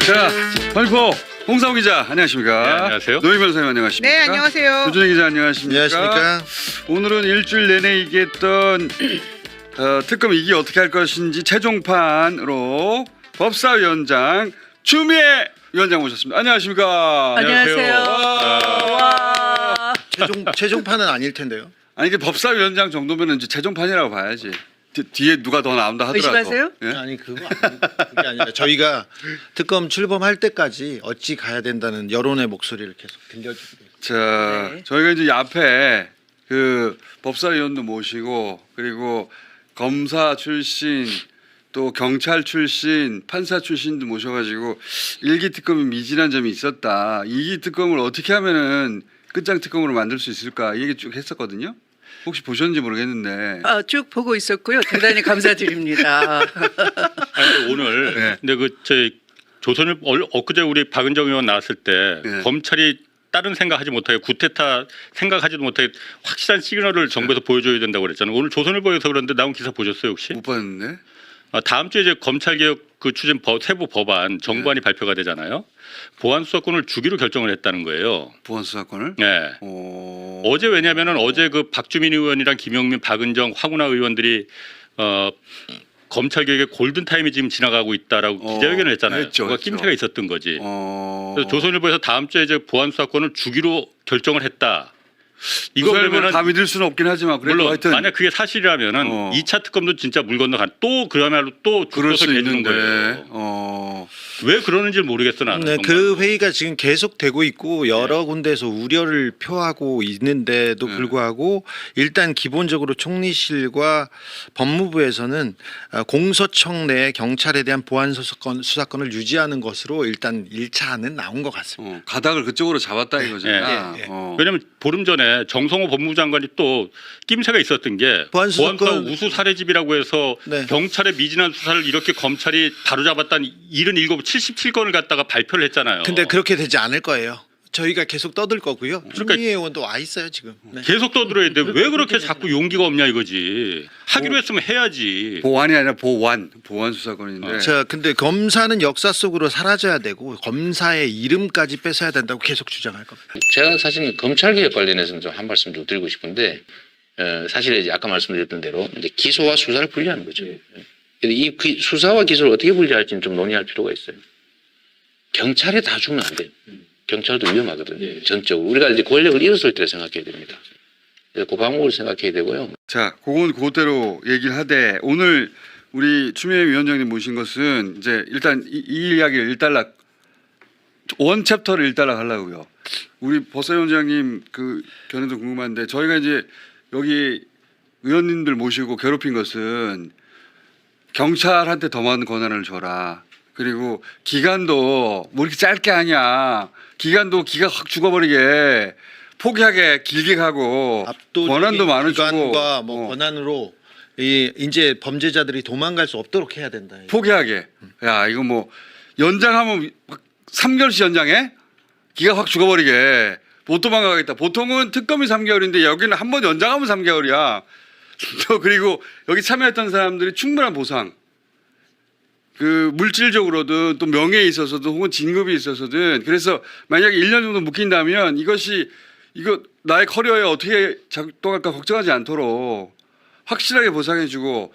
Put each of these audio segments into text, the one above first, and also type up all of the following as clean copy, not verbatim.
자, 반포 홍사호 기자 안녕하십니까? 네, 안녕하세요. 노희 변호사님 안녕하십니까? 네, 안녕하세요. 조준희 기자 안녕하십니까? 안녕하십니까? 오늘은 일주일 내내 얘기했던 특검 2기 어떻게 할 것인지 최종판으로 법사위원장 추미애 위원장 모셨습니다. 안녕하십니까? 안녕하세요. 와. 최종판은 아닐 텐데요. 아니 이게 법사위원장 정도면 이제 최종판이라고 봐야지. 뒤에 누가 더 나온다 하더라도. 의심하세요? 예? 아니 그게 아니라 저희가 특검 출범할 때까지 어찌 가야 된다는 여론의 목소리를 계속 들려주고. 자, 네. 저희가 이제 앞에 그 법사위원도 모시고 그리고 검사 출신 또 경찰 출신 판사 출신도 모셔가지고 1기 특검이 미진한 점이 있었다. 2기 특검을 어떻게 하면은 끝장 특검으로 만들 수 있을까 이 얘기 쭉 했었거든요. 혹시 보셨는지 모르겠는데. 쭉 보고 있었고요. 대단히 감사드립니다. 아니, 오늘 네. 근데 그 저희 조선일 엊그제 우리 박은정 의원 나왔을 때 네. 검찰이 다른 생각하지 못하게 구테타 생각하지도 못하게 확실한 시그널을 정부에서 보여줘야 된다고 그랬잖아요. 오늘 조선일보에서 그런데 나온 기사 보셨어요 혹시? 못 봤는데. 다음 주에 이제 검찰개혁 그 추진 세부 법안 정부안이 발표가 되잖아요. 보안 수사권을 주기로 결정을 했다는 거예요. 보안 수사권을. 네. 어제 왜냐하면은 어제 그 박주민 의원이랑 김영민, 박은정, 황운하 의원들이 검찰 개혁의 골든 타임이 지금 지나가고 있다라고 기자회견을 했잖아요. 했죠, 그거 했죠. 낌새가 있었던 거지. 그래서 그래서 조선일보에서 다음 주에 이제 보안 수사권을 주기로 결정을 했다. 이거 그러면은 다 믿을 수는 없긴 하지만 그래도 물론 하여튼 만약 그게 사실이라면은 2차 특검도 진짜 물 건너간 또 그야말로 또 그럴 수 죽도서 개주는 있는데. 거예요. 왜 그러는지 모르겠어 나는. 네, 정말. 그 회의가 지금 계속되고 있고 여러 군데에서 우려를 표하고 있는데도 네. 불구하고 일단 기본적으로 총리실과 법무부에서는 공소청 내 경찰에 대한 보안 수사권을 유지하는 것으로 일단 1차는 나온 것 같습니다. 가닥을 그쪽으로 잡았다 이거잖아. 예, 예. 왜냐하면 보름 전에 정성호 법무부 장관이 또 낌새가 있었던 게 보안수사권- 보안수사 우수 살해집이라고 해서 네. 경찰의 미진한 수사를 이렇게 검찰이 바로잡았다는 77건을 갖다가 발표를 했잖아요. 근데 그렇게 되지 않을 거예요. 저희가 계속 떠들 거고요. 그러니까- 추미애 의원도 와 있어요 지금. 네. 계속 떠들어야 돼. 왜 그렇게 자꾸 용기가 없냐 이거지. 하기로 했으면 해야지. 보안이 아니라 보안 수사권인데. 자, 근데 검사는 역사 속으로 사라져야 되고 검사의 이름까지 뺏어야 된다고 계속 주장할 겁니다. 제가 사실 검찰개혁 관련해서는 좀 한 말씀 좀 드리고 싶은데 사실 이제 아까 말씀드렸던 대로 이제 기소와 수사를 분리하는 거죠. 이 수사와 기소를 어떻게 분리할지는 좀 논의할 필요가 있어요. 경찰에 다 주면 안 돼요. 경찰도 위험하거든요. 전적으로 우리가 이제 권력을 잃었을 때 생각해야 됩니다. 그래서 그 방법을 생각해야 되고요. 자, 그건 그대로 얘기를 하되 오늘 우리 추미애 위원장님 모신 것은 이제 일단 이 이야기를 일단락 원 챕터를 일단락 하려고요. 우리 법사위원장님 그 견해도 궁금한데 저희가 이제 여기 의원님들 모시고 괴롭힌 것은 경찰한테 더 많은 권한을 줘라. 그리고 기간도 뭐 이렇게 짧게 하냐. 기간도 기가 확 죽어버리게 포기하게 길게 가고 권한도 많으시고 기관과 뭐 권한으로 이제 범죄자들이 도망갈 수 없도록 해야 된다. 포기하게. 야 이거 뭐 연장하면 3개월씩 연장해? 기가 확 죽어버리게 못 도망가겠다. 보통은 특검이 3개월인데 여기는 한 번 연장하면 3개월이야. 또 그리고 여기 참여했던 사람들이 충분한 보상. 그 물질적으로든 또 명예에 있어서든 혹은 진급이 있어서든 그래서 만약에 1년 정도 묶인다면 이거 나의 커리어에 어떻게 작동할까 걱정하지 않도록 확실하게 보상해주고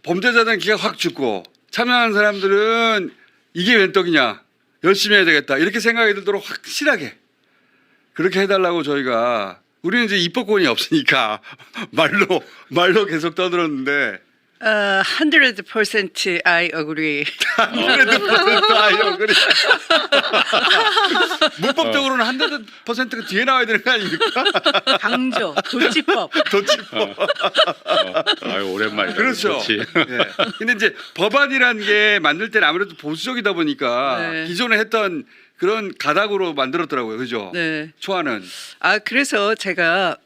범죄자들은 기가 확 죽고 참여한 사람들은 이게 웬 떡이냐 열심히 해야 되겠다 이렇게 생각이 들도록 확실하게 그렇게 해달라고 저희가 우리는 이제 입법권이 없으니까 말로 계속 떠들었는데 100% I agree. 문법적으로는 100%가 뒤에 나와야 되는 거 아닙니까? 강조, 도치법. 아유 오랜만이다. 그렇죠. 그렇지. 예. 근데 이제 법안이라는 게 만들 때는 아무래도 보수적이다 보니까 네. 기존에 했던 그런 가닥으로 만들었더라고요. 그죠? 네. 초안은. 그래서 제가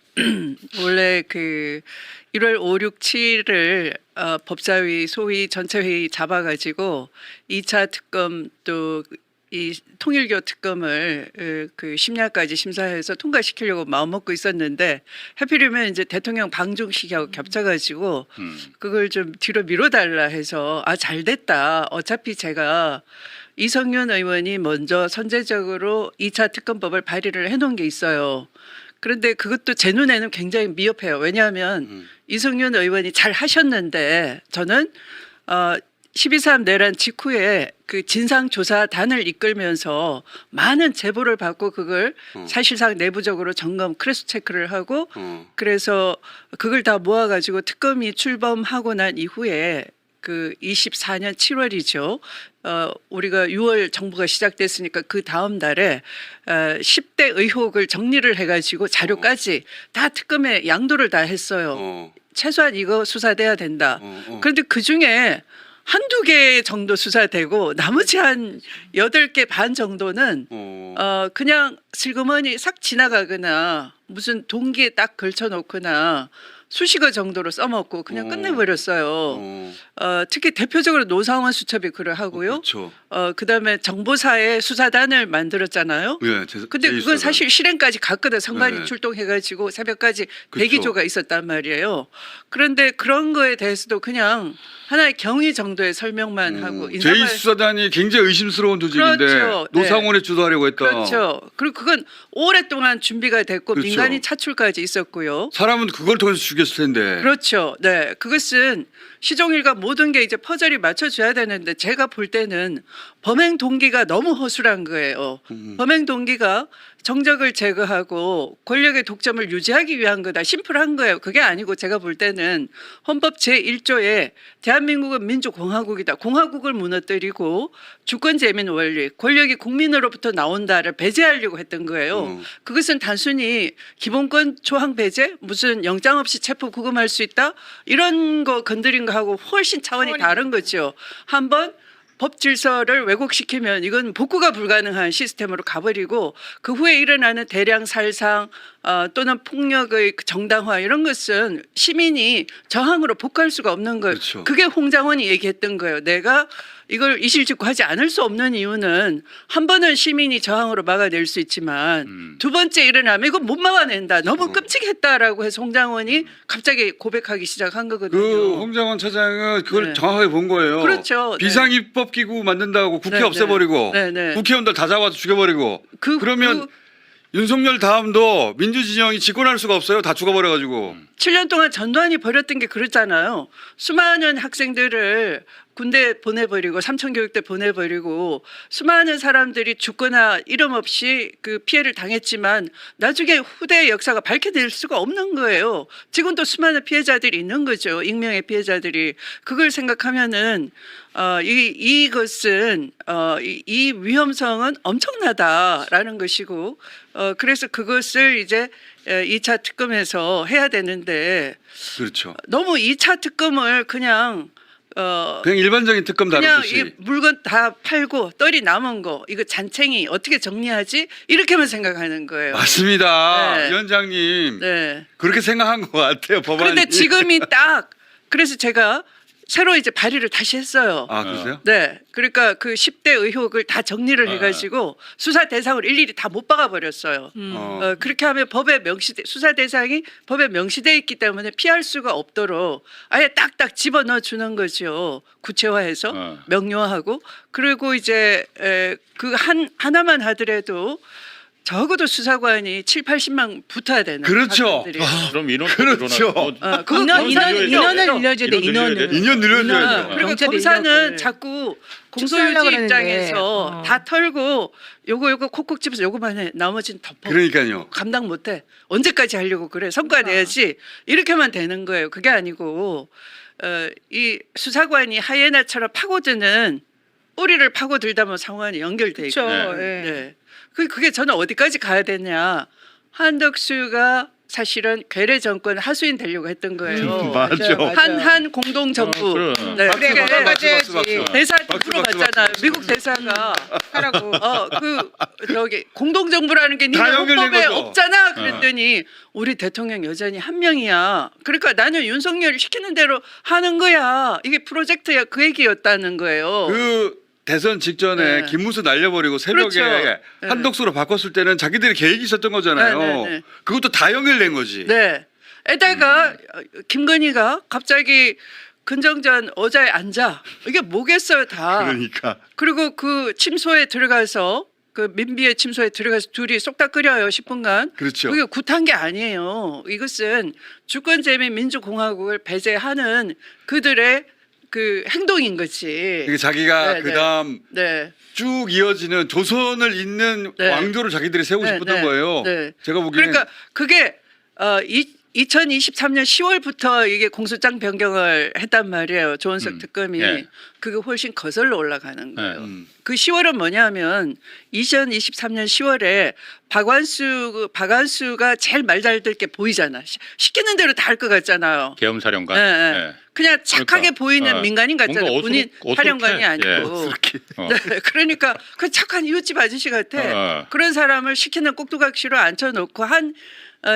원래 그 1월 5, 6, 7을 법사위 소위 전체 회의 잡아가지고 2차 특검 또 이 통일교 특검을 그 심야까지 심사해서 통과시키려고 마음먹고 있었는데 하필이면 이제 대통령 방중식하고 겹쳐가지고 그걸 좀 뒤로 미뤄달라 해서 잘 됐다. 어차피 제가 이성윤 의원이 먼저 선제적으로 2차 특검법을 발의를 해놓은 게 있어요. 그런데 그것도 제 눈에는 굉장히 미흡해요. 왜냐하면 이성윤 의원이 잘 하셨는데 저는 12.3 내란 직후에 그 진상조사단을 이끌면서 많은 제보를 받고 그걸 사실상 내부적으로 점검 크로스 체크를 하고 그래서 그걸 다 모아가지고 특검이 출범하고 난 이후에 그 24년 7월이죠. 우리가 6월 정부가 시작됐으니까 그 다음 달에 10대 의혹을 정리를 해가지고 자료까지 다 특검에 양도를 다 했어요. 최소한 이거 수사돼야 된다. 그런데 그 중에 한두 개 정도 수사되고 나머지 한 8개 반 정도는 그냥 슬그머니 싹 지나가거나 무슨 동기에 딱 걸쳐놓거나 수식어 정도로 써먹고 그냥 끝내버렸어요. 특히 대표적으로 노상원 수첩이 글을 하고요. 그렇죠. 그다음에 정보사의 수사단을 만들었잖아요. 예, 근데 그건 제2수사단. 사실 실행까지 갔거든. 선관위 네. 출동해가지고 새벽까지 그쵸. 대기조가 있었단 말이에요. 그런데 그런 거에 대해서도 그냥 하나의 경위 정도의 설명만 하고 인사말 제2수사단이 굉장히 의심스러운 조직인데 그렇죠. 네. 노상원에 주도하려고 했다. 그렇죠. 그리고 그건 오랫동안 준비가 됐고 그렇죠. 민간인 차출까지 있었고요. 사람은 그걸 통해서 죽였을 텐데. 그렇죠. 네. 그것은 시종일관 모든 게 이제 퍼즐이 맞춰줘야 되는데 제가 볼 때는 범행 동기가 너무 허술한 거예요. 범행 동기가 정적을 제거하고 권력의 독점을 유지하기 위한 거다. 심플한 거예요. 그게 아니고 제가 볼 때는 헌법 제1조에 대한민국은 민주공화국이다. 공화국을 무너뜨리고 주권 재민 원리, 권력이 국민으로부터 나온다를 배제하려고 했던 거예요. 그것은 단순히 기본권 조항 배제, 무슨 영장 없이 체포 구금할 수 있다 이런 거 건드린 거하고 훨씬 차원이 다른 거죠. 한번 법 질서를 왜곡시키면 이건 복구가 불가능한 시스템으로 가버리고 그 후에 일어나는 대량 살상 또는 폭력의 정당화 이런 것은 시민이 저항으로 복구할 수가 없는 거예요. 그렇죠. 그게 홍장원이 얘기했던 거예요. 내가 이걸 이실직고하지 않을 수 없는 이유는 한 번은 시민이 저항으로 막아낼 수 있지만 두 번째 일어나면 이거 못 막아낸다. 너무 끔찍했다라고 해서 홍장원이 갑자기 고백하기 시작한 거거든요. 그 홍장원 차장은 그걸 네. 정확하게 본 거예요. 그렇죠. 네. 비상입법기구 만든다고 국회 네, 없애버리고 네, 네. 국회의원들 다 잡아서 죽여버리고 그러면 윤석열 다음도 민주진영이 집권할 수가 없어요. 다 죽어버려가지고. 7년 동안 전두환이 벌였던 게 그렇잖아요. 수많은 학생들을 군대 보내버리고 삼천교육대 보내버리고 수많은 사람들이 죽거나 이름 없이 그 피해를 당했지만 나중에 후대의 역사가 밝혀낼 수가 없는 거예요. 지금도 수많은 피해자들이 있는 거죠. 익명의 피해자들이. 그걸 생각하면은 이것은 이 위험성은 엄청나다라는 것이고 그래서 그것을 이제 2차 특검에서 해야 되는데 그렇죠. 너무 2차 특검을 그냥 일반적인 특검 그냥 다루듯이. 이 물건 다 팔고 떨이 남은 거 이거 잔챙이 어떻게 정리하지 이렇게만 생각하는 거예요. 맞습니다. 네. 위원장님 네. 그렇게 생각한 것 같아요. 법안이. 그런데 지금이 딱 그래서 제가 새로 이제 발의를 다시 했어요. 아 그러세요? 네, 그러니까 그 10대 의혹을 다 정리를 해가지고 수사 대상을 일일이 다 못 박아버렸어요. 그렇게 하면 법에 수사 대상이 법에 명시돼 있기 때문에 피할 수가 없도록 아예 딱딱 집어넣어 주는 거죠. 구체화해서 명료하고 그리고 이제 그 하나만 하더라도 적어도 수사관이 7, 80만 붙어야 되는. 그렇죠. 사람들이. 그럼 인원 그렇죠. 인원을 늘려줘야 돼. 인원을. 2년 늘려줘야죠. 그리고 경찰 검사는 인력을. 자꾸 축소하려고 공소유지 그러는데. 입장에서 다 털고 요거 콕콕 집어서 요거만 해. 나머지는 덮어. 그러니까요. 감당 못해. 언제까지 하려고 그래. 성과 내야지. 이렇게만 되는 거예요. 그게 아니고 이 수사관이 하이에나처럼 파고드는 뿌리를 파고들다 보면 상황이 연결돼 있고. 그렇죠. 네. 네. 그게 저는 어디까지 가야 되냐. 한덕수가 사실은 괴뢰 정권 하수인 되려고 했던 거예요. 맞아. 한한 공동 정부. 그래. 네. 그래, 그게 그래, 박수, 박수. 대사한테 박수, 물어봤잖아요. 박수, 미국 대사가 하라고. 저기 공동 정부라는 게 니네 다 연결된 헌법에 거죠. 없잖아. 그랬더니 우리 대통령 여전히 한 명이야. 그러니까 나는 윤석열 시키는 대로 하는 거야. 이게 프로젝트야. 그 얘기였다는 거예요. 그 대선 직전에 네. 김문수 날려버리고 새벽에 그렇죠. 네. 한덕수로 바꿨을 때는 자기들이 계획이 있었던 거잖아요. 네, 네, 네. 그것도 다 연결된 거지. 네. 에다가 김건희가 갑자기 근정전 의자에 앉아. 이게 뭐겠어요, 다. 그러니까 그리고 그 침소에 들어가서 그 민비의 침소에 들어가서 둘이 쏙딱 끓여요 10분간. 그렇죠. 그게 굿한 게 아니에요. 이것은 주권재미 민주공화국을 배제하는 그들의 그 행동인 거지. 이게 자기가 네, 네. 그다음 네. 쭉 이어지는 조선을 잇는 네. 왕조를 자기들이 세우고 네, 싶었던 네, 거예요. 네. 제가 보기에는 그러니까 그게 2023년 10월부터 이게 공소장 변경을 했단 말이에요. 조은석 특검이. 예. 그게 훨씬 거슬러 올라가는 거예요. 음. 그 10월은 뭐냐면 2023년 10월에 박완수가 제일 말 잘 듣게 보이잖아. 시키는 대로 다 할 것 같잖아요. 계엄사령관. 예, 예. 예. 그냥 착하게 그러니까, 보이는 민간인 같잖아요. 뭔가 본인 어수룩해. 사령관이 아니고. 예. 어. 네, 그러니까 그 착한 이웃집 아저씨 같아. 어. 그런 사람을 시키는 꼭두각시로 앉혀놓고 한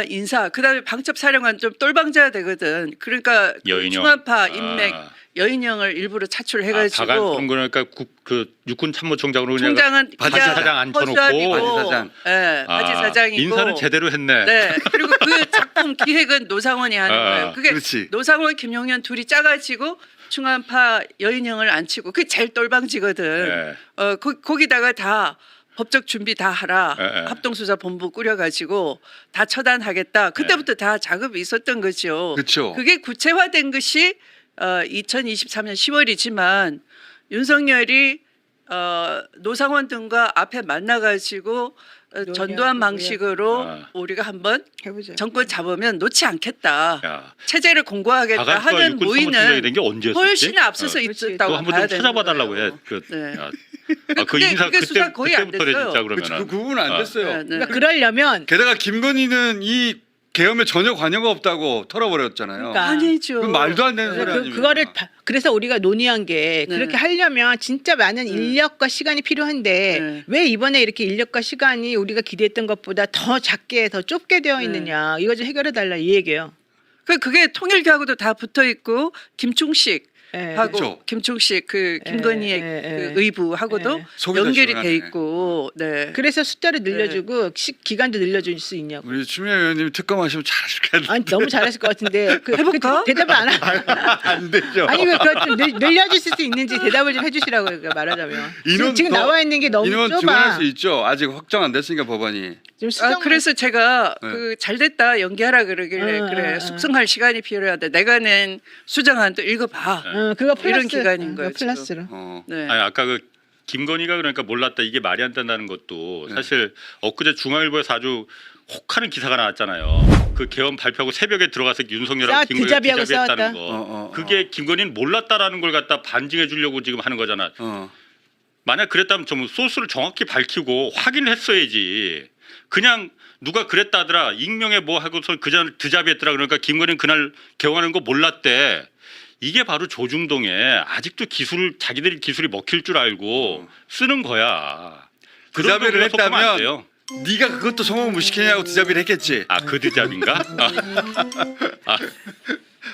인사. 그다음에 방첩사령관 좀 똘방져야 되거든. 그러니까 그 여인형. 중앙파 인맥 아. 여인형을 일부러 차출해가지고 박안 그러니까 그 육군 참모총장으로 그냥 총장은 바지 그냥 사장 앉혀놓고. 허수아비고, 바지 사장. 예, 바지 아, 사장이고. 인사를 제대로 했네. 네. 그리고 그 작품 기획은 노상원이 하는 아, 거예요. 그게 그렇지. 노상원, 김용현 둘이 짜가지고 충안파 여인형을 앉히고 그게 제일 똘방지거든. 네. 거기다가 다 법적 준비 다 하라. 네. 합동수사본부 꾸려가지고 다 처단하겠다. 그때부터 다 작업이 있었던 거죠. 그렇죠. 그게 구체화된 것이 2023년 10월이지만 윤석열이 노상원 등과 앞에 만나가지고 전두환 방식으로 아. 우리가 한번 해보자. 정권 잡으면 놓지 않겠다. 야, 체제를 공고하겠다 박안수가 하는 육군 참모총장이 모의는 된 게 언제였었지? 훨씬 앞서서 그렇지. 있었다고 그거 한번 봐야 좀 되는 찾아봐달라고 거예요. 해. 그, 네. 야, 그 그게 인사 그게 수사 그때 거의 안 그때부터래 됐어요. 진짜 그렇죠. 그러면은. 그 부분은 안 어. 됐어요. 네, 네. 그러니까 그러려면 게다가 김건희는 이 계엄에 전혀 관여가 없다고 털어버렸잖아요. 그러니까. 아니죠. 그 말도 안 되는 소리 아닙니까? 그거를 그래서 우리가 논의한 게 네. 그렇게 하려면 진짜 많은 인력과 시간이 필요한데 네. 왜 이번에 이렇게 인력과 시간이 우리가 기대했던 것보다 더 작게 더 좁게 되어 네. 있느냐 이거 좀 해결해 달라 이 얘기예요. 그게 통일교하고도 다 붙어 있고 김충식 예. 하고 그렇죠. 김충식 그 김건희의 예. 그 의부하고도 속이 연결이 다 돼 시원하네. 있고, 네. 그래서 숫자를 늘려주고 기간도 늘려줄 수 있냐고. 우리 추미애 의원님 특검하시면 잘하실 것 같아요. 아니 너무 잘하실 것 같은데 해볼까? 대답을 안 하. 안 되죠. 아니 왜 그걸 좀 늘려주실 수 있는지 대답을 좀 해주시라고 그러니까 말하자면 지금 더- 나와 있는 게 너무 인원 좁아. 증원할 수 있죠. 아직 확정 안 됐으니까 법안이. 좀 수정. 그래서 제가 네. 그 잘됐다 연기하라 그러길래 그래 숙성할 시간이 필요하다. 내가 낸 수정안 또 읽어봐. 그거 이런 플러스 기간인 그거 거예요, 지금. 플러스로. 네. 아니 아까 그 김건희가 그러니까 몰랐다 이게 말이 안 된다는 것도 네. 사실 엊그제 중앙일보에서 아주 혹하는 기사가 나왔잖아요. 그 계엄 발표하고 새벽에 들어가서 윤석열하고 김건희가 드자비하고 드자비했다는 싸웠다. 거. 그게 김건희는 몰랐다라는 걸 갖다 반증해 주려고 지금 하는 거잖아. 만약 그랬다면 좀 소스를 정확히 밝히고 확인을 했어야지. 그냥 누가 그랬다더라 익명에 뭐 하고서 그전 드자비했더라 그러니까 김건희는 그날 개원하는 거 몰랐대. 이게 바로 조중동에 아직도 자기들이 기술이 먹힐 줄 알고 쓰는 거야. 그런 드자비를 정도로 속으면 안 했다면 돼요. 네가 그것도 성공 못 시키냐고 드자비를 했겠지. 아 그 드자비인가?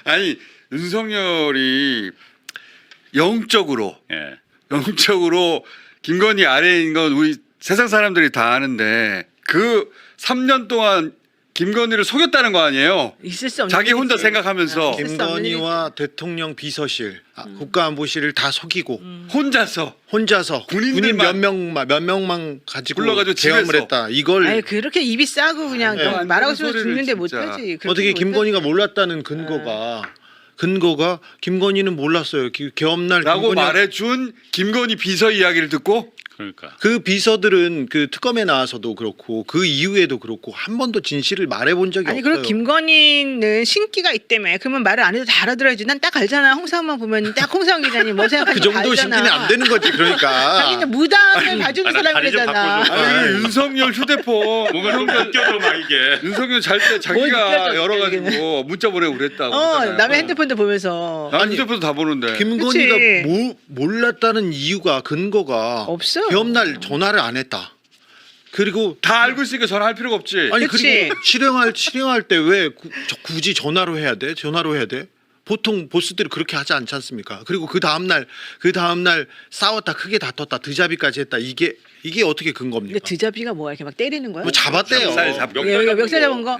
아니 윤석열이 영적으로 예. 김건희 아래인 건 우리 세상 사람들이 다 아는데 그 3년 동안 김건희를 속였다는 거 아니에요? 있을 수 없는 자기 혼자 일이지. 생각하면서 김건희와 대통령 비서실, 국가안보실을 다 속이고 혼자서 혼자서 군인 군인들만 몇 명만 가지고 불러가지고 계엄을 집에서. 했다. 이걸 아니 그렇게 입이 싸고 그냥 네. 너 말하고 싶어서 소리를 죽는데 진짜. 못하지. 그렇게 어떻게 못하지. 김건희가 몰랐다는 근거가 김건희는 몰랐어요. 계엄날 라고 김건희 말해준 김건희 비서 이야기를 듣고 그러니까. 그 비서들은 그 특검에 나와서도 그렇고 그 이후에도 그렇고 한 번도 진실을 말해본 적이 아니 없어요. 그리고 김건희는 신기가 있다며. 그러면 말을 안 해도 다 알아들어야지. 난 딱 알잖아. 홍사원만 보면 딱 홍사원 기자님 뭐 그 생각하는지 다 정도 알잖아. 신기는 안 되는 거지. 그러니까 자기는 무당을 봐주는 나 다리 좀 사람이잖아. 바꿔줘. 아니 윤석열 휴대폰 뭔가 좀 느껴져 막 이게. 윤석열 잘 때 뭘 자기가 느껴져, 열어가지고 문자 보내고 그랬다고 하잖아요. 남의 핸드폰도 보면서 난 휴대폰도 다 보는데 김건희가 그치. 몰랐다는 이유가 근거가 없어. 계엄날 전화를 안 했다. 그리고 다 알고 있으니까 전화할 필요가 없지. 아니 그치. 그리고 실행할 때 왜 굳이 전화로 해야 돼? 보통 보스들이 그렇게 하지 않지 않습니까? 그리고 그 다음 날 싸웠다 크게 다퉜다 드자비까지 했다. 이게 어떻게 근거입니까? 근데 드자비가 뭐야? 이렇게 막 때리는 거야? 뭐 잡았대요. 멱살 잡- 여기가 멱살 잡은 거?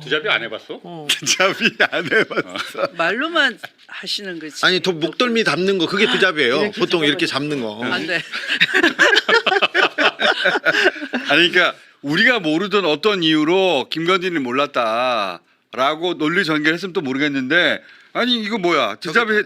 두잡이 안 해봤어? 잡이 안 해봤어. 말로만 하시는 거지. 아니 목덜미 잡는 거 그게 드자비예요. 보통 이렇게 잡는 거. 안 돼. 아니 그러니까 우리가 모르던 어떤 이유로 김건희를 몰랐다라고 논리 전개했으면 또 모르겠는데 아니 이거 뭐야 드자비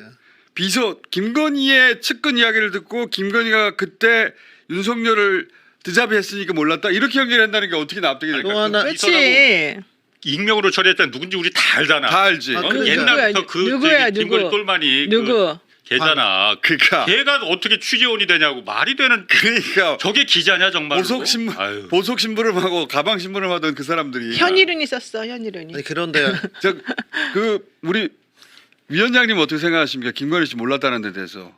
비서 김건희의 측근 이야기를 듣고 김건희가 그때 윤석열을 드자비 했으니까 몰랐다 이렇게 연결한다는 게 어떻게 납득이 될까? 또 하나- 그렇지. 익명으로 처리했다 누군지 우리 다 알잖아. 다 알지. 아, 어? 그래. 옛날부터 그 누구야, 저기 김건희 누구? 똘마니 누구? 걔잖아. 그러니까 걔가 어떻게 취재원이 되냐고 말이 되는. 그러니까 저게 기자냐 정말. 보석 심부름하고 가방 심부름하던 그 사람들이 현일은이 썼어. 현일은이. 아니 그런데 그 우리 위원장님 어떻게 생각하십니까? 김건희 씨 몰랐다는 데 대해서.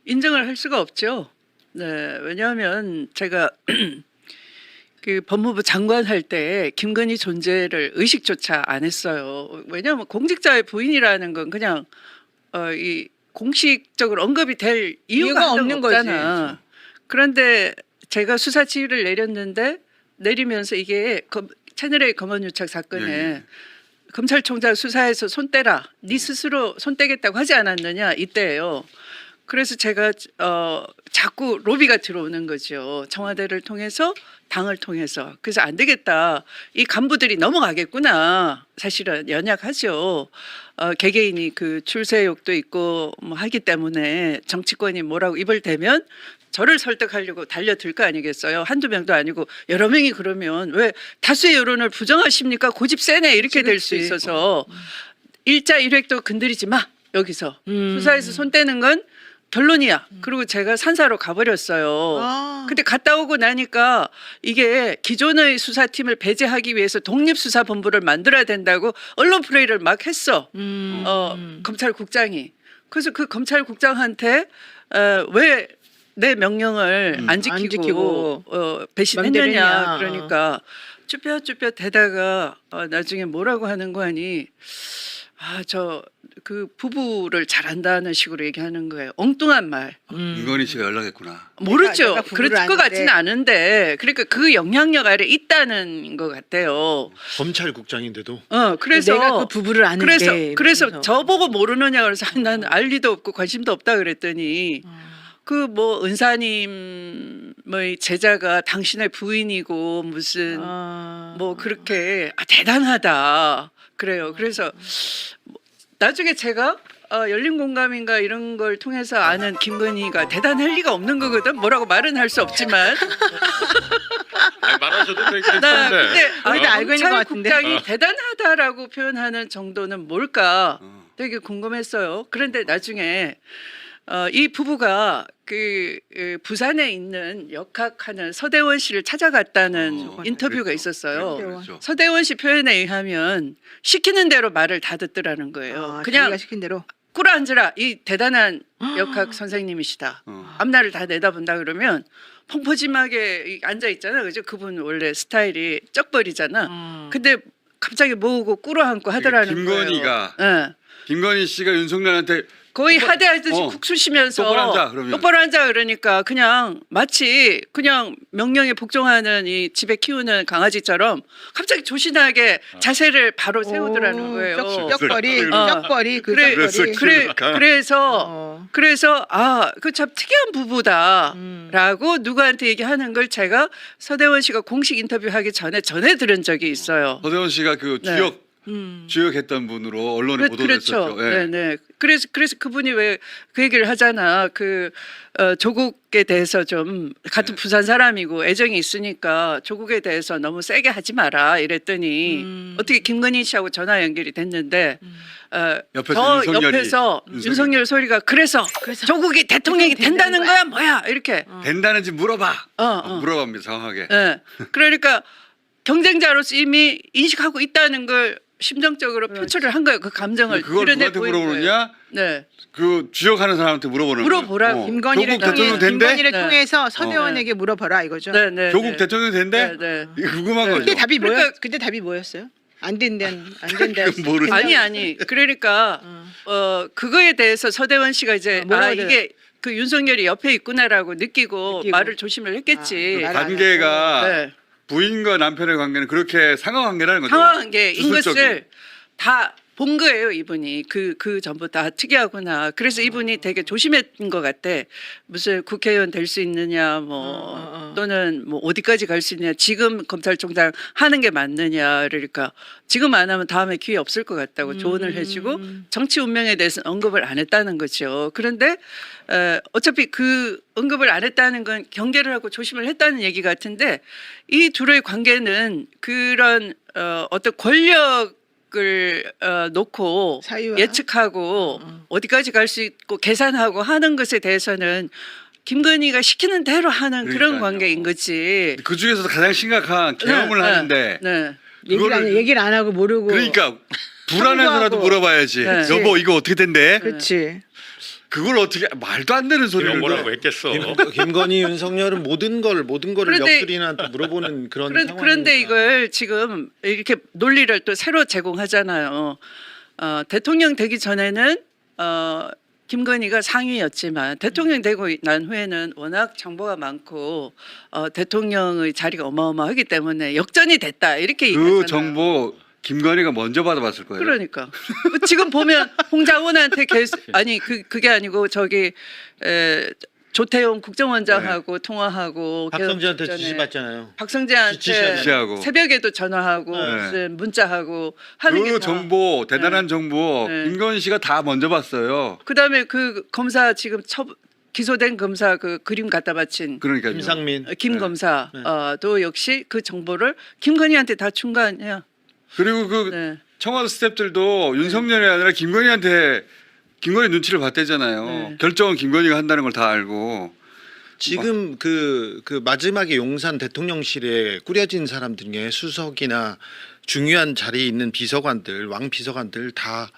인정을 할 수가 없죠. 네, 왜냐하면 제가 그 법무부 장관 할 때 김건희 존재를 의식조차 안 했어요. 왜냐하면 공직자의 부인이라는 건 그냥 이 공식적으로 언급이 될 이유가 없는 없잖아. 그런데 제가 수사 지휘를 내리면서 이게 채널A 검언유착 사건에 예. 검찰총장 수사에서 손 떼라. 네 스스로 손 떼겠다고 하지 않았느냐 이때예요. 그래서 제가 자꾸 로비가 들어오는 거죠. 청와대를 통해서 당을 통해서. 그래서 안 되겠다. 이 간부들이 넘어가겠구나. 사실은 연약하죠. 개개인이 그 출세욕도 있고 뭐 하기 때문에 정치권이 뭐라고 입을 대면 저를 설득하려고 달려들 거 아니겠어요. 한두 명도 아니고 여러 명이 그러면 왜 다수의 여론을 부정하십니까? 고집 세네 이렇게 될 수 그렇지. 있어서 일자 일획도 건드리지 마. 여기서. 수사에서 손 떼는 건 결론이야. 그리고 제가 산사로 가버렸어요. 아. 근데 갔다 오고 나니까 이게 기존의 수사팀을 배제하기 위해서 독립수사본부를 만들어야 된다고 언론 플레이를 막 했어. 검찰국장이. 그래서 그 검찰국장한테 왜 내 명령을 안 지키고, 맘대로 배신했느냐. 했냐. 그러니까 쭈뼛쭈뼛 대다가 나중에 뭐라고 하는 거 아니. 저 그 부부를 잘한다는 식으로 얘기하는 거예요. 엉뚱한 말. 김건희 씨가 연락했구나. 모르죠. 내가 부부를 그럴 것 아는데. 같지는 않은데, 그러니까 그 영향력 아래 있다는 것 같아요. 검찰국장인데도 그래서 내가 그 부부를 아는데. 그래서 이러면서. 저보고 모르느냐 그래서 나는 알 리도 없고 관심도 없다 그랬더니 그 뭐 은사님의 제자가 당신의 부인이고 무슨 뭐 그렇게 대단하다 그래요. 그래서 나중에 제가 열린 공감인가 이런 걸 통해서 아는 김건희가 대단할 리가 없는 거거든. 뭐라고 말은 할 수 없지만. 아니, 말하셔도 나 되겠는데. 근데 우리도 알고 있는 것 같은데. 국장이 대단하다라고 표현하는 정도는 뭘까 되게 궁금했어요. 그런데 나중에 이 부부가 그 부산에 있는 역학하는 서대원 씨를 찾아갔다는 인터뷰가 있었어요. 그랬죠. 서대원 씨 표현에 의하면 시키는 대로 말을 다 듣더라는 거예요. 그냥 그냥 시킨 대로. 꿇어 앉으라. 이 대단한 역학 선생님이시다. 앞날을 다 내다본다 그러면 펑퍼짐하게 앉아 있잖아. 그죠? 그분 원래 스타일이 쩍벌이잖아. 근데 갑자기 모으고 꿇어 앉고 하더라는 김건희가 거예요. 예. 김건희 씨가 윤석열한테 거의 하대하듯이 어. 국수 쉬면서 똑바로 앉아, 그러면. 똑바로 앉아 그러니까 그냥 마치 그냥 명령에 복종하는 이 집에 키우는 강아지처럼 갑자기 조신하게 자세를 바로 세우더라는 거예요. 쩍벌이 어. 쩍벌이 그 그래, 쩍벌이. 그래서 그 참 특이한 부부다라고 누구한테 얘기하는 걸 제가 서대원 씨가 공식 인터뷰하기 전에 들은 적이 있어요. 서대원 씨가 그 네. 주역했던 분으로 언론에 보도됐었죠. 그렇죠. 네. 그래서 그분이 왜 그 얘기를 하잖아. 그 조국에 대해서 좀 같은 부산 사람이고 애정이 있으니까 조국에 대해서 너무 세게 하지 마라 이랬더니 어떻게 김건희 씨하고 전화 연결이 됐는데 옆에서 옆에서 윤석열 소리가 그래서 조국이 대통령이 된다는 거야 뭐야 이렇게 된다는지 물어봐. 어. 물어봅니다 정확하게. 예. 그러니까 경쟁자로서 이미 인식하고 있다는 걸 심정적으로 표출을 한 거예요. 그 감정을 그걸 드러내 누구한테 보인 거예요. 물어보느냐? 네. 그 주역하는 사람한테 물어보는 거예요. 물어보라고. 김건희를 조국 대통령 된대? 김건희를 네. 통해서 서대원에게 물어봐라 이거죠. 네. 조국 대통령 된대? 네. 이게 궁금한 거죠. 그때 답이 그러니까 그때 답이 뭐였어요? 안 된다. 그건 모르지. 아니 그러니까 그거에 대해서 서대원 씨가 이제 뭐라고 그래요? 이게 그 윤석열이 옆에 있구나라고 느끼고 말을 조심을 했겠지. 말 안 관계가 네. 부인과 남편의 관계는 그렇게 상하관계라는 거죠. 상황관계인 주술적인. 것을 다 본 거예요, 이분이. 그 전부 다 특이하구나. 그래서 이분이 되게 조심했던 것 같아. 무슨 국회의원 될 수 있느냐, 또는 뭐 어디까지 갈 수 있느냐, 지금 검찰총장 하는 게 맞느냐, 그러니까 지금 안 하면 다음에 기회 없을 것 같다고 조언을 해주고 정치 운명에 대해서는 언급을 안 했다는 거죠. 그런데 어차피 그 언급을 안 했다는 건 경계를 하고 조심을 했다는 얘기 같은데 이 둘의 관계는 그런 어떤 권력을 놓고 사유화? 예측하고 어디까지 갈 수 있고 계산하고 하는 것에 대해서는 김건희가 시키는 대로 하는 그런 그러니까요. 관계인 거지. 그 중에서도 가장 심각한 계엄을 하는데 네. 얘기를 안 하고 모르고. 그러니까 불안해서라도 참고하고. 물어봐야지. 네. 여보 이거 어떻게 된대? 그렇지. 그걸 어떻게 말도 안 되는 소리를 이런 거라고 했겠어. 김건희 윤석열은 모든 거를 그런데- 옆구리한테 물어보는 그런 상황이니까. 그런데 이걸 지금 이렇게 논리를 또 새로 제공하잖아요. 대통령 되기 전에는 김건희가 상위였지만 대통령 되고 난 후에는 워낙 정보가 많고 대통령의 자리가 어마어마하기 때문에 역전이 됐다 이렇게 얘기하잖아요. 그 정보 김건희가 먼저 받아봤을 거예요. 그러니까 지금 보면 홍장원한테 아니 그게 아니고 저기 조태용 국정원장하고 통화하고 박성재한테 개업 지시 직전에 받잖아요. 박성재한테 지시하고. 새벽에도 전화하고 네. 무슨 문자하고 하는 게 그 다. 정보 대단한 정보 네. 김건희 씨가 다 먼저 봤어요. 그다음에 그 검사 지금 기소된 검사 그 그림 갖다 바친 그러니까요. 김상민. 김 네. 검사도 역시 그 정보를 김건희한테 다 준 거 아니야. 그리고 그 네. 청와대 스태프들도 윤석열이 아니라 김건희 눈치를 봤대잖아요. 네. 결정은 김건희가 한다는 걸 다 알고. 지금 그 마지막에 용산 대통령실에 꾸려진 사람 중에 수석이나 중요한 자리에 있는 비서관들, 왕 비서관들 다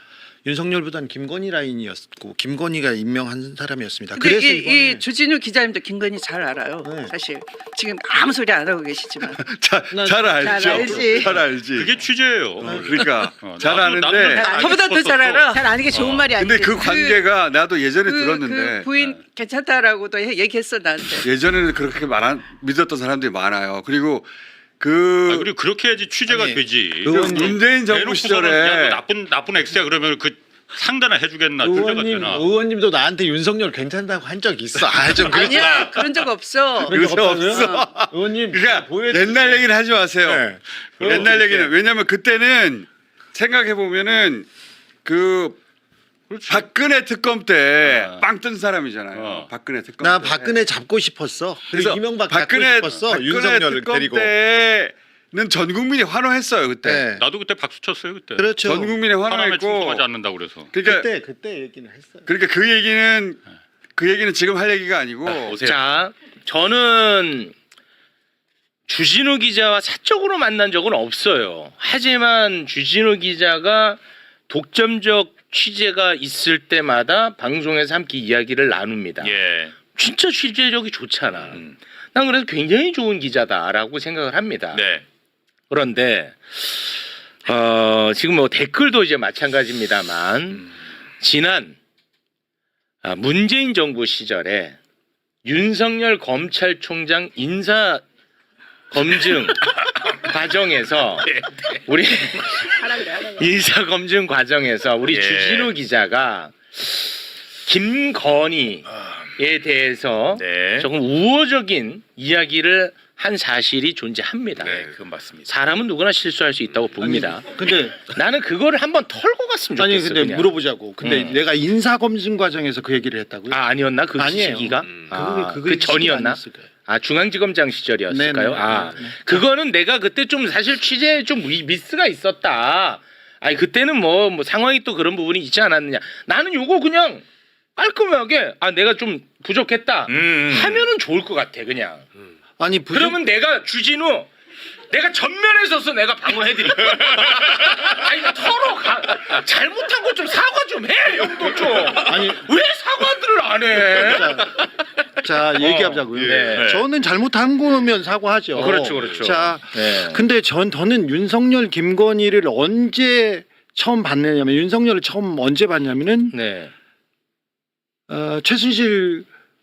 윤석열보다는 김건희 라인이었고 김건희가 임명한 사람이었습니다. 근데 그래서 이 이번에 주진우 기자님도 김건희 잘 알아요. 네. 사실 지금 아무 소리 안 하고 계시지만 잘 알죠. 잘 알지. 잘 알지. 그게 취재예요. 그러니까 잘 나도 아는데. 알고 저보다 더 잘 싶었었어. 알아. 잘 아는 게 좋은 말이 아니지. 근데 그 관계가 나도 예전에 들었는데 그 부인 괜찮다라고도 얘기했어 나한테. 예전에는 그렇게 믿었던 사람들이 많아요. 그리고 그리고 그렇게 해야지 취재가 아니, 되지. 문재인 정부 대놓고서는 시절에 야, 너 나쁜 X야 그러면 그 상대나 해주겠나 취재가 되나. 의원님도 나한테 윤석열 괜찮다고 한 적 있어. 좀 그렇지. 아니야 그런 적 없어. 그런 적 없어. 의원님 그러니까 보여주- 옛날 얘기는 하지 마세요. 네. 옛날 그렇게. 얘기는 왜냐하면 그때는 생각해 보면은 그 박근혜 특검 때 빵 뜬 사람이잖아요. 박근혜 특검. 나 때. 박근혜 잡고 싶었어. 그래서 이명박 박근혜 잡고 싶었어. 윤석열을 특검 데리고. 때는 전 국민이 환호했어요 그때. 네. 나도 그때 박수 쳤어요 그때. 그렇죠. 전 국민이 사람에 환호했고. 충성하지 않는다 그래서. 그러니까 그때 얘기는 했어요. 그러니까 그 얘기는 지금 할 얘기가 아니고. 오세요. 자, 저는 주진우 기자와 사적으로 만난 적은 없어요. 하지만 주진우 기자가 독점적 취재가 있을 때마다 방송에서 함께 이야기를 나눕니다. 예. 진짜 취재력이 좋잖아. 난 그래서 굉장히 좋은 기자다라고 생각을 합니다. 네. 그런데 지금 뭐 댓글도 이제 마찬가지입니다만 지난 문재인 정부 시절에 윤석열 검찰총장 인사 검증 과정에서 우리 인사 검증 과정에서 우리 예. 주진우 기자가 김건희에 대해서 네. 조금 우호적인 이야기를 한 사실이 존재합니다. 네, 그건 맞습니다. 사람은 누구나 실수할 수 있다고 봅니다. 근데 나는 그거를 한번 털고 갔으면 좋겠어. 아니 근데 그냥. 물어보자고. 근데 내가 인사 검증 과정에서 그 얘기를 했다고요? 아니었나 그 아니에요. 시기가? 그게 그 전이었나? 시기가 아니었을 거예요. 중앙지검장 시절이었을까요? 네네. 그거는 내가 그때 좀 사실 취재에 좀 미스가 있었다. 아니 그때는 뭐 상황이 또 그런 부분이 있지 않았느냐. 나는 요거 그냥 깔끔하게 내가 좀 부족했다 하면은 좋을 것 같아 그냥. 아니 그러면 내가 주진우 내가 전면에 서서 내가 방어해드릴게. 아니 잘못한 거 좀 사과 좀 해, 형도 좀. 아니 왜 사과들을 안 해? 자 얘기하자고요. 네. 저는 잘못한 거면 사과하죠. 그렇죠. 자, 네. 근데 저는 윤석열, 김건희를 언제 처음 봤느냐면 윤석열을 처음 언제 봤냐면은 네.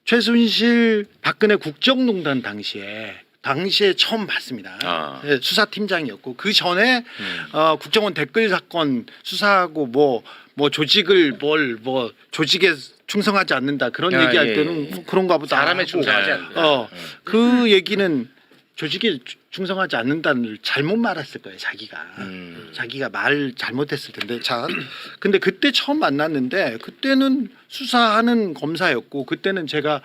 최순실 박근혜 국정농단 당시에 처음 봤습니다. 아. 예, 수사팀장이었고 그 전에 국정원 댓글 사건 수사하고 뭐 조직을 조직에 충성하지 않는다 그런 아, 얘기할 예, 때는 예. 뭐 그런가 보다. 사람에 하고. 충성하지 않는다. 그 얘기는 조직에 충성하지 않는다는 잘못 말했을 거예요, 자기가. 자기가 말 잘못했을 텐데. 자, 근데 그때 처음 만났는데 그때는 수사하는 검사였고 그때는 제가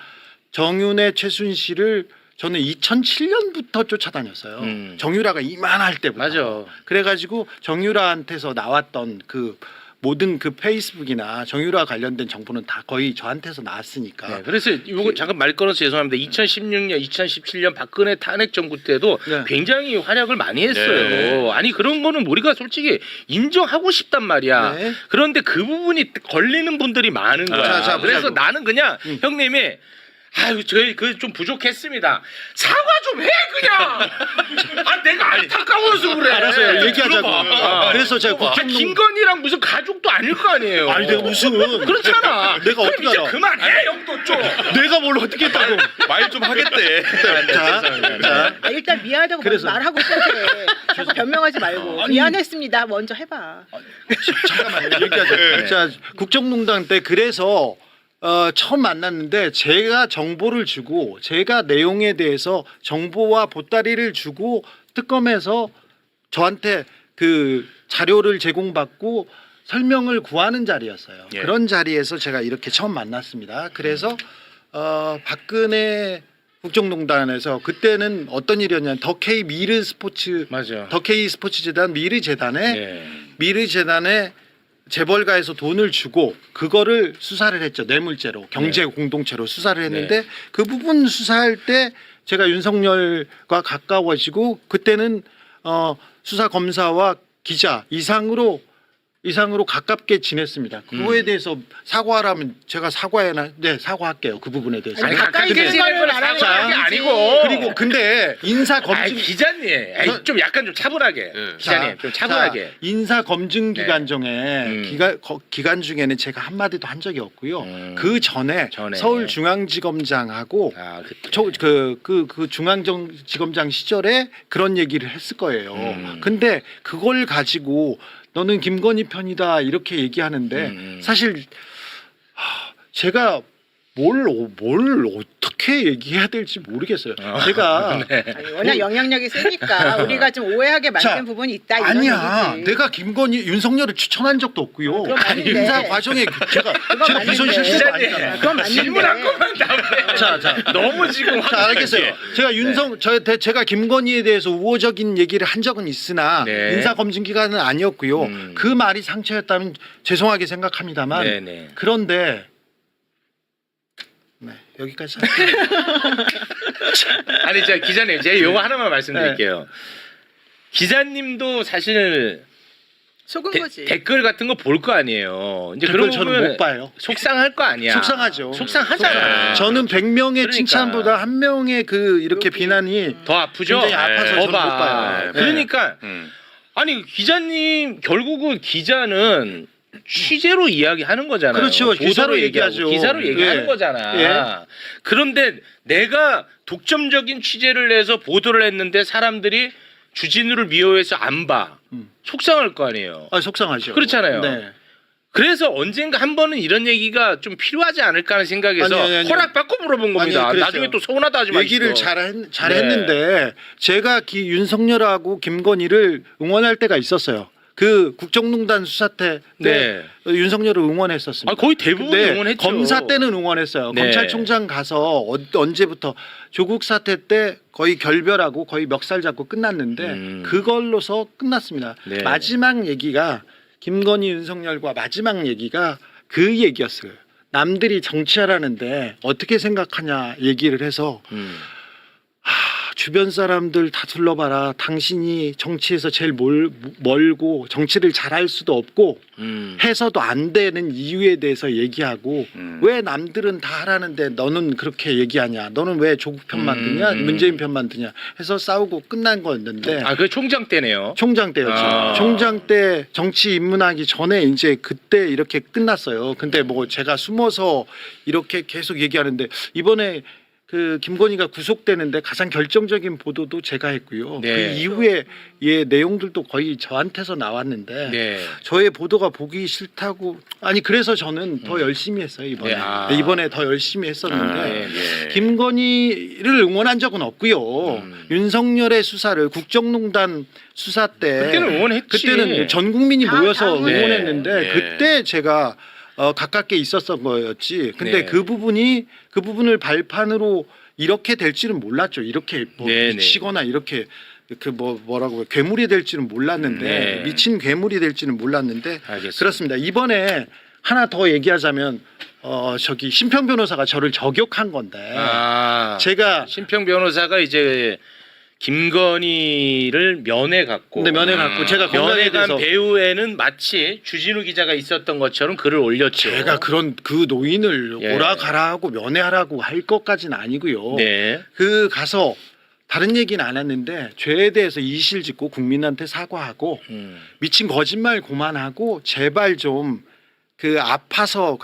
정윤회, 최순실을 저는 2007년부터 쫓아다녔어요. 정유라가 이만할 때부터. 맞아. 그래가지고 정유라한테서 나왔던 그 모든 그 페이스북이나 정유라 관련된 정보는 다 거의 저한테서 나왔으니까. 네, 그래서 이거 잠깐 말 끊어서 죄송합니다. 2016년, 2017년 박근혜 탄핵 정부 때도 네. 굉장히 활약을 많이 했어요. 네. 아니 그런 거는 우리가 솔직히 인정하고 싶단 말이야. 네. 그런데 그 부분이 걸리는 분들이 많은 거야. 자, 그래서 보자고. 나는 그냥 형님이 아유 저희 그 좀 부족했습니다. 사과 좀 해 그냥. 아 내가 안타까워서 그래. 알았어요. 얘기하자고. 들어봐. 그래서 제가 아, 김건희랑 무슨 가족도 아닐 거 아니에요. 아니 내가 무슨 그렇잖아. 내가 그럼 어떻게 이제 알아? 그만해 형도 좀. 내가 뭘 어떻게 했다고? 말 좀 하겠대. 자, 아, 일단 미안하다고 그래서- 말하고 시작해. 자꾸 변명하지 말고 미안했습니다. 먼저 해봐. 잠깐만 얘기하자. 자, 국정농단 때 그래서 처음 만났는데 제가 정보를 주고 제가 내용에 대해서 정보와 보따리를 주고 특검에서 저한테 그 자료를 제공받고 설명을 구하는 자리였어요. 예. 그런 자리에서 제가 이렇게 처음 만났습니다. 그래서 박근혜 국정농단에서 그때는 어떤 일이었냐면 더K 미르 스포츠 맞아. 더K 스포츠재단 미르재단에 예. 미르재단에 재벌가에서 돈을 주고 그거를 수사를 했죠. 뇌물죄로 경제 공동체로 수사를 했는데 그 부분 수사할 때 제가 윤석열과 가까워지고 그때는 수사 검사와 기자 이상으로 가깝게 지냈습니다. 그거에 대해서 사과하라면 제가 사과할게요. 그 부분에 대해서. 아니 가까이 가까이 지내는 지내는 거를 건 말하는 사과하는 게 건 아니고. 그리고 근데 인사 아이, 검증 기자님, 아이, 좀 약간 좀 차분하게. 기자님, 좀 차분하게. 인사 검증 네. 기간 중에 기간 중에는 제가 한 마디도 한 적이 없고요. 그 전에 전에. 서울중앙지검장하고 그 중앙지검장 시절에 그런 얘기를 했을 거예요. 근데 그걸 가지고 너는 김건희 편이다 이렇게 얘기하는데 사실 제가 뭘 어떻게 얘기해야 될지 모르겠어요. 제가 아니, 워낙 영향력이 세니까 우리가 좀 오해하게 만든 자, 부분이 있다 이런 아니야. 얘기지. 내가 윤석열을 추천한 적도 없고요. 그건 맞는데. 인사 과정에 제가 맞는데. 비선실세도 아니잖아요. 그건 맞는데. 질문한 것만 답해. 자, 너무 지금 자, 알겠어요. 제가 제가 김건희에 대해서 우호적인 얘기를 한 적은 있으나 네. 인사 검증 기간은 아니었고요. 그 말이 상처였다면 죄송하게 생각합니다만 네네. 그런데 네, 여기까지 할게요. 아니, 저 기자님, 제가 요거 하나만 말씀드릴게요. 기자님도 사실 속은 거지. 댓글 같은 거 볼 거 아니에요. 이제 댓글 그런 저는 부분은 못 봐요. 속상할 거 아니야. 속상하죠. 속상하잖아. 저는 100명의 그러니까. 칭찬보다 한 명의 그 이렇게 비난이 더 아프죠? 굉장히 아파서 저는 못 봐요. 네. 그러니까 아니 기자님 결국은 기자는 취재로 이야기하는 거잖아요. 그렇죠. 보도로 기사로 얘기하고, 얘기하죠. 기사로 얘기하는 예. 거잖아. 예. 그런데 내가 독점적인 취재를 해서 보도를 했는데 사람들이 주진우를 미워해서 안 봐. 속상할 거 아니에요. 속상하죠. 그렇잖아요. 네. 그래서 언젠가 한 번은 이런 얘기가 좀 필요하지 않을까 하는 생각에서 아니. 허락받고 물어본 겁니다. 아니, 그랬어요. 나중에 또 서운하다 하지 마시고. 얘기를 잘했는데 제가 윤석열하고 김건희를 응원할 때가 있었어요. 그 국정농단 수사 때 네. 윤석열을 응원했었습니다. 아, 거의 대부분 응원했죠. 검사 때는 응원했어요. 네. 검찰총장 가서 언제부터 조국 사태 때 거의 결별하고 거의 멱살 잡고 끝났는데 그걸로서 끝났습니다. 네. 마지막 얘기가 김건희 윤석열과 마지막 얘기가 그 얘기였어요. 남들이 정치하라는데 어떻게 생각하냐 얘기를 해서 주변 사람들 다 둘러봐라. 당신이 정치에서 제일 멀고 정치를 잘할 수도 없고 해서도 안 되는 이유에 대해서 얘기하고 왜 남들은 다 하라는데 너는 그렇게 얘기하냐. 너는 왜 조국 편만 드냐. 문재인 편만 드냐 해서 싸우고 끝난 거였는데 아, 그 총장 때네요. 총장 때였죠. 아. 총장 때 정치 입문하기 전에 이제 그때 이렇게 끝났어요. 근데 뭐 제가 숨어서 이렇게 계속 얘기하는데 이번에 그 김건희가 구속되는데 가장 결정적인 보도도 제가 했고요. 네. 그 이후에 예 내용들도 거의 저한테서 나왔는데 네. 저의 보도가 보기 싫다고 아니 그래서 저는 더 열심히 했어요 이번에. 네, 아. 네, 이번에 더 열심히 했었는데 네, 네. 김건희를 응원한 적은 없고요. 윤석열의 수사를 국정농단 수사 때 그때는 응원했지. 그때는 전 국민이 다 모여서 응원해. 응원했는데 네. 그때 제가 가깝게 있었던 거였지. 근데 네. 그 부분을 발판으로 이렇게 될지는 몰랐죠. 이렇게 뭐 네, 네. 미치거나 이렇게 그 뭐라고 괴물이 될지는 몰랐는데 네. 미친 괴물이 될지는 몰랐는데 알겠습니다. 그렇습니다. 이번에 하나 더 얘기하자면 저기 심평 변호사가 저를 저격한 건데 아, 제가 심평 변호사가 이제 김건희를 면회 갔고 근데 면회 갖고 제가 건강에 면회 간 대해서 배후에는 마치 주진우 기자가 있었던 것처럼 글을 올렸죠. 제가 그런 그 노인을 예. 오라 가라 하고 면회하라고 할 것까지는 아니고요. 네. 그 가서 다른 얘기는 안 했는데 죄에 대해서 이실 짓고 국민한테 사과하고 미친 거짓말 그만하고 제발 좀 그 아파서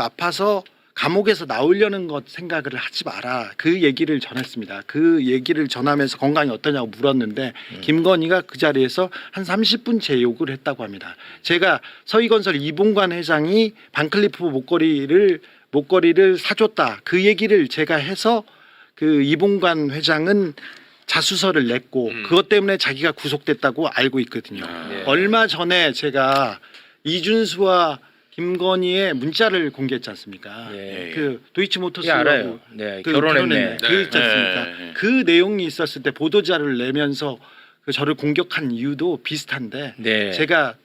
감옥에서 나오려는 것 생각을 하지 마라. 그 얘기를 전했습니다. 그 얘기를 전하면서 건강이 어떠냐고 물었는데 김건희가 그 자리에서 한 30분 제 욕을 했다고 합니다. 제가 서희건설 이봉관 회장이 반클리프 목걸이를 사줬다. 그 얘기를 제가 해서 그 이봉관 회장은 자수서를 냈고 그것 때문에 자기가 구속됐다고 알고 있거든요. 네. 얼마 전에 제가 이준수와 김건희의 문자를 공개했지 않습니까? 네. 그 예, 도이치모터스하고 알아요. 네, 그 결혼했네. 그 있지 않습니까? 네. 그 내용이 있었을 때 보도자를 내면서 그 저를 공격한 이유도 비슷한데 네. 제가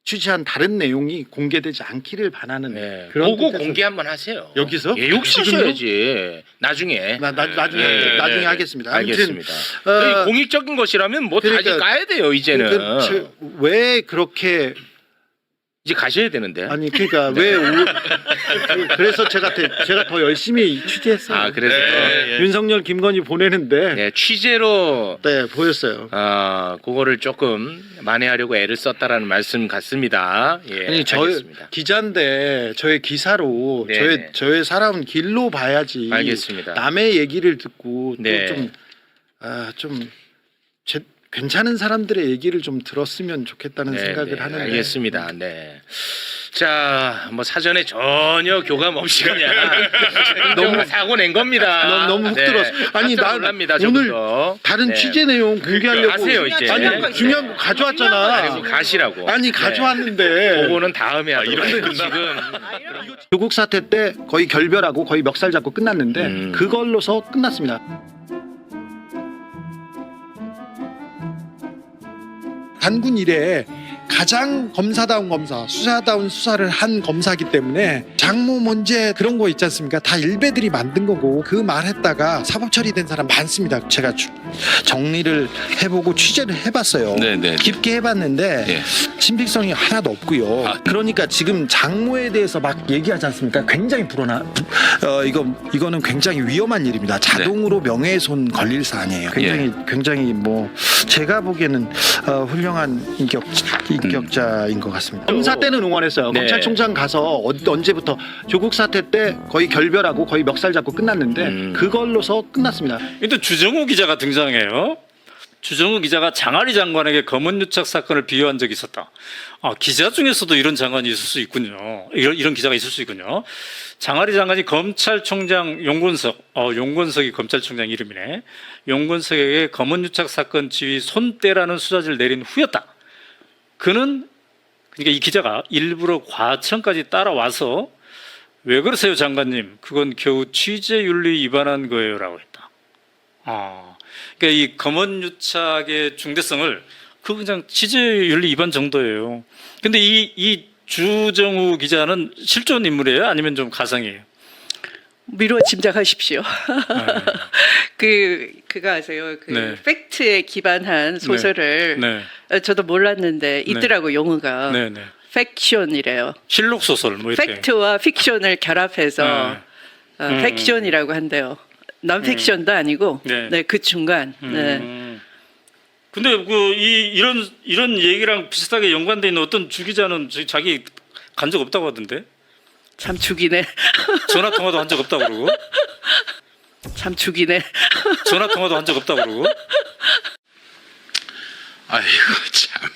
취재한 다른 내용이 공개되지 않기를 바라는 네. 그런 보고 뜻에서 공개 한번 하세요. 여기서? 예, 욕 지금요? 쓰셔야지. 나중에. 나중에 네, 나중에 네, 하겠습니다. 알겠습니다. 아무튼, 저희 공익적인 것이라면 뭐 그러니까 다시 까야 돼요 이제는. 왜 그렇게 이제 가셔야 되는데. 아니 그러니까 그래서 제가 더 열심히 취재했어요. 아 그래서 윤석열 김건희 보내는데 네, 취재로 네 보였어요. 그거를 조금 만회하려고 애를 썼다라는 말씀 같습니다. 예, 아니 저 알겠습니다. 기자인데 저의 기사로 네. 저의 사람은 길로 봐야지. 알겠습니다. 남의 얘기를 듣고 네. 또좀 괜찮은 사람들의 얘기를 좀 들었으면 좋겠다는 네, 생각을 네, 하는데. 알겠습니다. 네. 자, 뭐 사전에 전혀 교감 없이 그냥 너무 사고 낸 겁니다. 너무 훅 들었어. 아니 나 놀랍니다, 오늘 저분도. 다른 네. 취재 내용 공개하려고 가세요, 이제. 아니 중요한 거 가져왔잖아. 아니, 가시라고. 아니 가져왔는데 그거는 다음에 하도록 지금 조국 사태 때 거의 결별하고 거의 멱살 잡고 끝났는데 그걸로서 끝났습니다. 단군 이래에 가장 검사다운 검사, 수사다운 수사를 한 검사이기 때문에 장모 문제 그런 거 있지 않습니까? 다 일베들이 만든 거고 그 말했다가 사법 처리된 사람 많습니다. 제가 정리를 해보고 취재를 해봤어요. 네. 깊게 해봤는데 예. 신빙성이 하나도 없고요. 그러니까 지금 장모에 대해서 막 얘기하지 않습니까? 굉장히 이거는 굉장히 위험한 일입니다. 자동으로 명예훼손 걸릴 사안이에요. 굉장히 뭐 제가 보기에는 훌륭한 인격자인 것 같습니다. 검사 때는 응원했어요. 네. 검찰총장 가서 언제부터 조국 사태 때 거의 결별하고 거의 멱살 잡고 끝났는데 그걸로서 끝났습니다. 또 주정우 기자가 등장해요. 주정우 기자가 장하리 장관에게 검언유착 사건을 비유한 적이 있었다. 기자 중에서도 이런 장관이 있을 수 있군요. 이런 기자가 있을 수 있군요. 장하리 장관이 검찰총장 용건석이 검찰총장 이름이네. 용건석에게 검언유착 사건 지휘 손대라는 수사지를 내린 후였다. 그러니까 이 기자가 일부러 과천까지 따라와서 왜 그러세요 장관님? 그건 겨우 취재윤리 위반한 거예요라고 했다. 그러니까 이 검언유착의 중대성을 그냥 취재윤리 위반 정도예요. 근데 이 주정우 기자는 실존 인물이에요? 아니면 좀 가상이에요? 미루어 짐작하십시오. 그거 아세요? 그 네. 팩트에 기반한 소설을 네. 저도 몰랐는데 있더라고 용어가. 네, 네. 팩션이래요. 실록 소설 뭐 이렇게. 팩트와 픽션을 결합해서 팩션이라고 한대요. non-fiction도 아니고 네. 네, 그 중간. 네. 근데 이런 얘기랑 비슷하게 연관돼 있는 어떤 주기자는 자기 간 적 없다고 하던데. 참 죽이네. 전화 통화도 한 적 없다고 그러고. 참 죽이네. 전화 통화도 한 적 없다고 그러고. 아이고 참.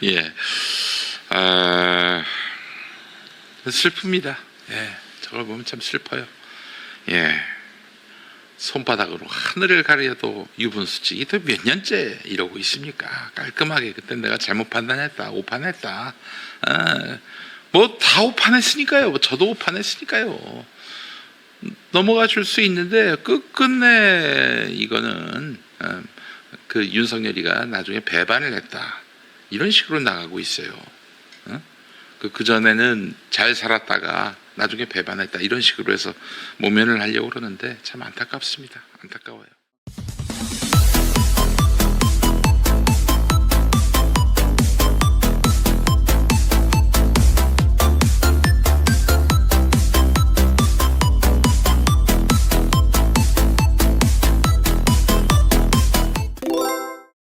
예. 슬픕니다. 예. 저걸 보면 참 슬퍼요. 예. 손바닥으로 하늘을 가려도 유분수지. 이게 몇 년째 이러고 있습니까? 깔끔하게 그때 내가 잘못 판단했다, 오판했다. 뭐 다 오판했으니까요. 뭐 저도 오판했으니까요. 넘어가 줄 수 있는데 끝끝내 이거는 그 윤석열이가 나중에 배반을 했다. 이런 식으로 나가고 있어요. 그 전에는 잘 살았다가 나중에 배반했다. 이런 식으로 해서 모면을 하려고 그러는데 참 안타깝습니다. 안타까워요.